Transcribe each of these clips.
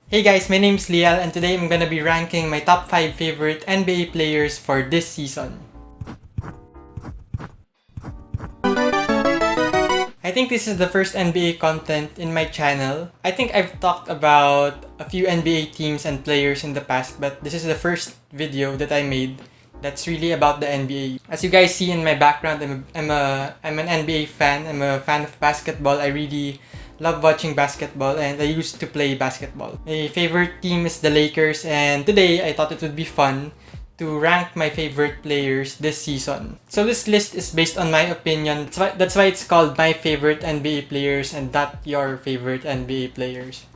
Hey guys, my name's Lial and today I'm gonna be ranking my top 5 favorite NBA players for this season. I think this is the first NBA content in my channel. I think I've talked about a few NBA teams and players in the past, but this is the first video that I made that's really about the NBA. As you guys see in my background, I'm an NBA fan. I'm a fan of basketball. I really love watching basketball and I used to play basketball. My favorite team is the Lakers and today I thought it would be fun to rank my favorite players this season. So this list is based on my opinion. That's why it's called My Favorite NBA Players and not Your Favorite NBA Players.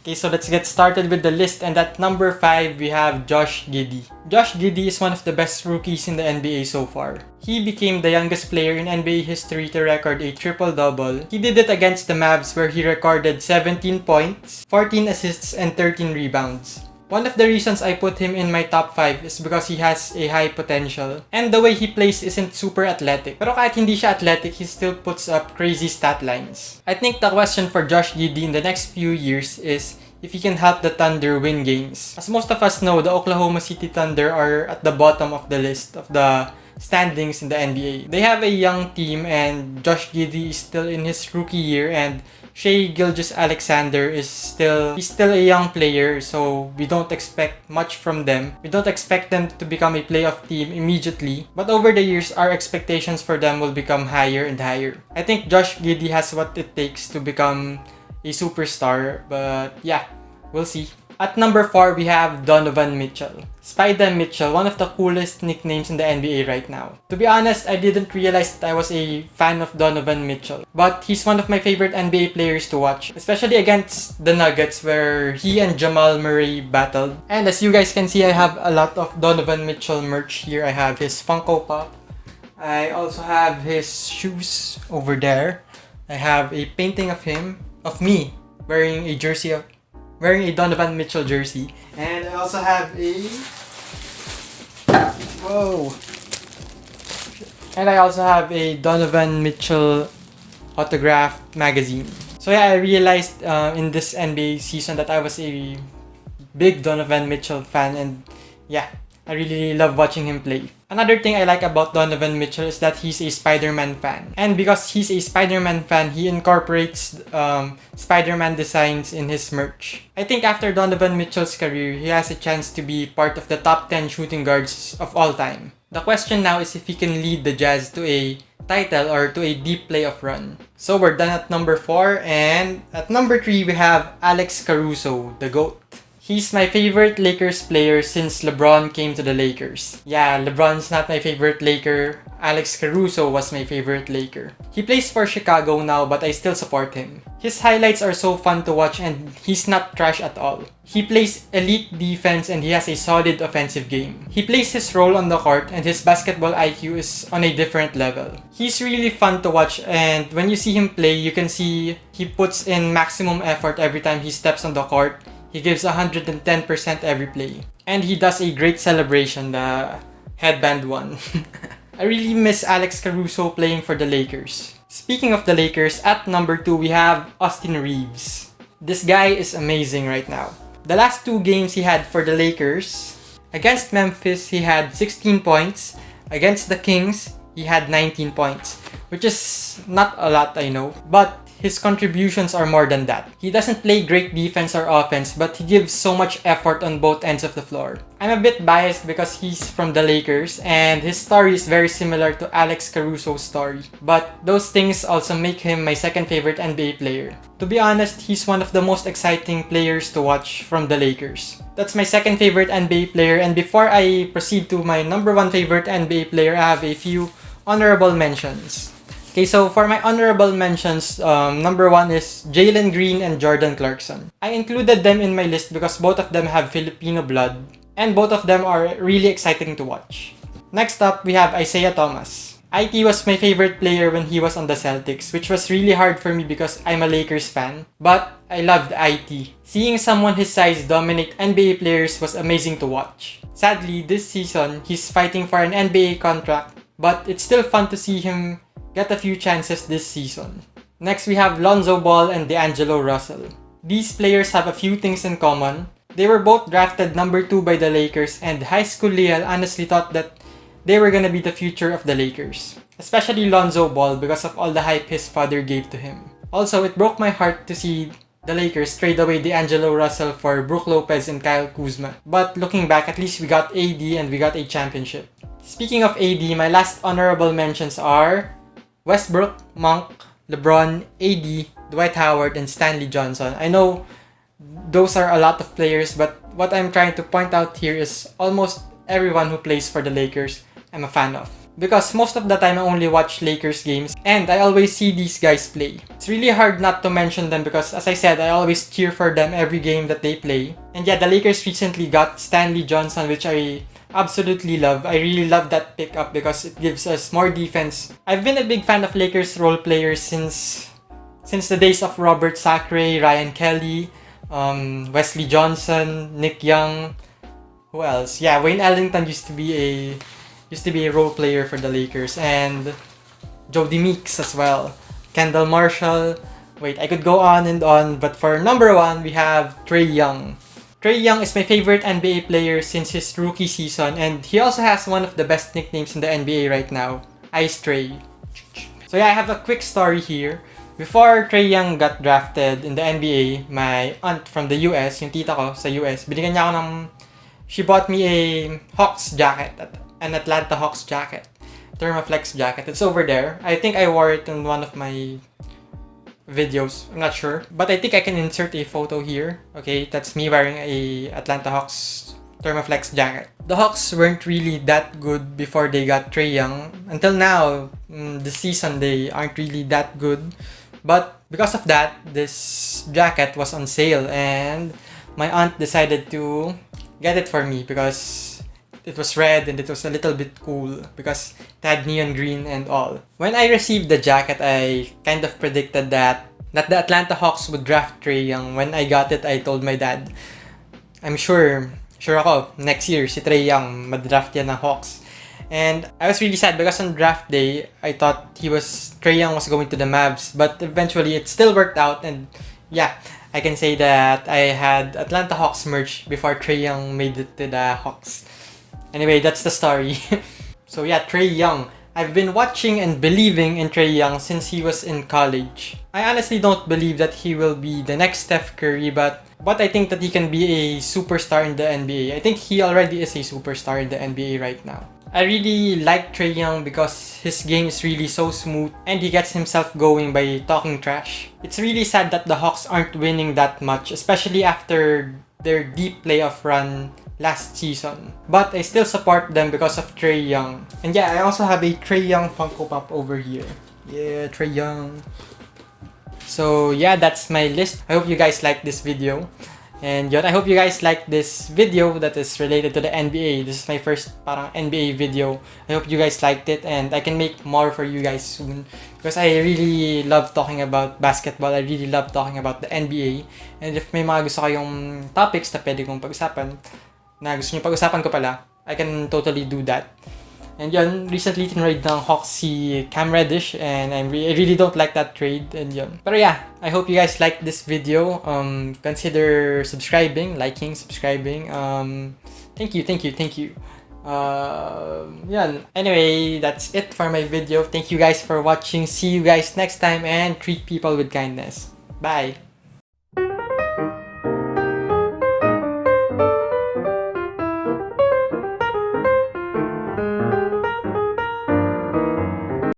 Okay, so let's get started with the list, and at number 5 we have Josh Giddey. Josh Giddey is one of the best rookies in the NBA so far. He became the youngest player in NBA history to record a triple-double. He did it against the Mavs where he recorded 17 points, 14 assists, and 13 rebounds. One of the reasons I put him in my top 5 is because he has a high potential and the way he plays isn't super athletic. Pero kahit hindi siya athletic, he still puts up crazy stat lines. I think the question for Josh Giddey in the next few years is if he can help the Thunder win games. As most of us know, the Oklahoma City Thunder are at the bottom of the list of the standings in the NBA. They have a young team and Josh Giddey is still in his rookie year and Shai Gilgeous-Alexander is still a young player, so we don't expect much from them. We don't expect them to become a playoff team immediately, but over the years, our expectations for them will become higher and higher. I think Josh Giddey has what it takes to become a superstar, but yeah, we'll see. At number 4, we have Donovan Mitchell. Spider Mitchell, one of the coolest nicknames in the NBA right now. To be honest, I didn't realize that I was a fan of Donovan Mitchell, but he's one of my favorite NBA players to watch, especially against the Nuggets where he and Jamal Murray battled. And as you guys can see, I have a lot of Donovan Mitchell merch here. I have his Funko Pop. I also have his shoes over there. I have a painting of me, wearing a Donovan Mitchell jersey. And I also have a Donovan Mitchell autographed magazine. So yeah, I realized in this NBA season that I was a big Donovan Mitchell fan, and yeah, I really love watching him play. Another thing I like about Donovan Mitchell is that he's a Spider-Man fan. And because he's a Spider-Man fan, he incorporates Spider-Man designs in his merch. I think after Donovan Mitchell's career, he has a chance to be part of the top 10 shooting guards of all time. The question now is if he can lead the Jazz to a title or to a deep playoff run. So we're done at number 4, and at number 3 we have Alex Caruso, the GOAT. He's my favorite Lakers player since LeBron came to the Lakers. Yeah, LeBron's not my favorite Laker. Alex Caruso was my favorite Laker. He plays for Chicago now, but I still support him. His highlights are so fun to watch and he's not trash at all. He plays elite defense and he has a solid offensive game. He plays his role on the court and his basketball IQ is on a different level. He's really fun to watch, and when you see him play, you can see he puts in maximum effort every time he steps on the court. He gives 110% every play. And he does a great celebration, the headband one. I really miss Alex Caruso playing for the Lakers. Speaking of the Lakers, at number 2 we have Austin Reeves. This guy is amazing right now. The last 2 games he had for the Lakers, against Memphis he had 16 points, against the Kings he had 19 points, which is not a lot, I know, but his contributions are more than that. He doesn't play great defense or offense, but he gives so much effort on both ends of the floor. I'm a bit biased because he's from the Lakers and his story is very similar to Alex Caruso's story. But those things also make him my second favorite NBA player. To be honest, he's one of the most exciting players to watch from the Lakers. That's my second favorite NBA player, and before I proceed to my number 1 favorite NBA player, I have a few honorable mentions. Okay, so for my honorable mentions, number 1 is Jalen Green and Jordan Clarkson. I included them in my list because both of them have Filipino blood and both of them are really exciting to watch. Next up, we have Isaiah Thomas. IT was my favorite player when he was on the Celtics, which was really hard for me because I'm a Lakers fan, but I loved IT. Seeing someone his size dominate NBA players was amazing to watch. Sadly, this season, he's fighting for an NBA contract, but it's still fun to see him get a few chances this season. Next, we have Lonzo Ball and D'Angelo Russell. These players have a few things in common. They were both drafted number 2 by the Lakers, and high school Liel honestly thought that they were gonna be the future of the Lakers. Especially Lonzo Ball because of all the hype his father gave to him. Also, it broke my heart to see the Lakers trade away D'Angelo Russell for Brook Lopez and Kyle Kuzma. But looking back, at least we got AD and we got a championship. Speaking of AD, my last honorable mentions are Westbrook, Monk, LeBron, AD, Dwight Howard, and Stanley Johnson. I know those are a lot of players, but what I'm trying to point out here is almost everyone who plays for the Lakers I'm a fan of. Because most of the time I only watch Lakers games and I always see these guys play. It's really hard not to mention them because, as I said, I always cheer for them every game that they play. And yeah, the Lakers recently got Stanley Johnson, which I absolutely love. I really love that pickup because it gives us more defense. I've been a big fan of Lakers role players since the days of Robert Sacre, Ryan Kelly, Wesley Johnson, Nick Young. Who else? Yeah, Wayne Ellington used to be a role player for the Lakers, and Jody Meeks as well. Kendall Marshall. Wait, I could go on and on, but for number 1, we have Trae Young. Trae Young is my favorite NBA player since his rookie season, and he also has one of the best nicknames in the NBA right now, Ice Trae. So yeah, I have a quick story here. Before Trae Young got drafted in the NBA, my aunt from the US, yung tita ko sa US, binigyan niya ako ng... She bought me a Hawks jacket, an Atlanta Hawks jacket, Thermaflex jacket. It's over there. I think I wore it in one of my videos. I'm not sure, but I think I can insert a photo here. Okay, that's me wearing a Atlanta Hawks Thermaflex jacket. The Hawks weren't really that good before they got Trae Young. Until now, this season they aren't really that good. But because of that, this jacket was on sale and my aunt decided to get it for me because it was red and it was a little bit cool because it had neon green and all. When I received the jacket, I kind of predicted that the Atlanta Hawks would draft Trae Young. When I got it, I told my dad, I'm sure ako, next year si Trae Young madraft yan ng Hawks. And I was really sad because on draft day, I thought Trae Young was going to the Mavs, but eventually it still worked out, and yeah, I can say that I had Atlanta Hawks merch before Trae Young made it to the Hawks. Anyway, that's the story. So yeah, Trae Young. I've been watching and believing in Trae Young since he was in college. I honestly don't believe that he will be the next Steph Curry, but I think that he can be a superstar in the NBA. I think he already is a superstar in the NBA right now. I really like Trae Young because his game is really so smooth and he gets himself going by talking trash. It's really sad that the Hawks aren't winning that much, especially after their deep playoff run last season. But I still support them because of Trae Young. And yeah, I also have a Trae Young Funko Pop over here. Yeah, Trae Young. So yeah, that's my list. I hope you guys like this video. And yun, I hope you guys like this video that is related to the NBA. This is my first parang NBA video. I hope you guys liked it and I can make more for you guys soon. Because I really love talking about basketball. I really love talking about the NBA. And if may mga gusto kayong topics na pwede kong pag-usapan, na gusto nyo pag-usapan ko pala, I can totally do that. And yun, recently tinrade ng Hawks si Cam Reddish and I really don't like that trade and yun. But yeah, I hope you guys liked this video. Consider subscribing, liking, subscribing. Thank you. Yun. Anyway, that's it for my video. Thank you guys for watching. See you guys next time and treat people with kindness. Bye!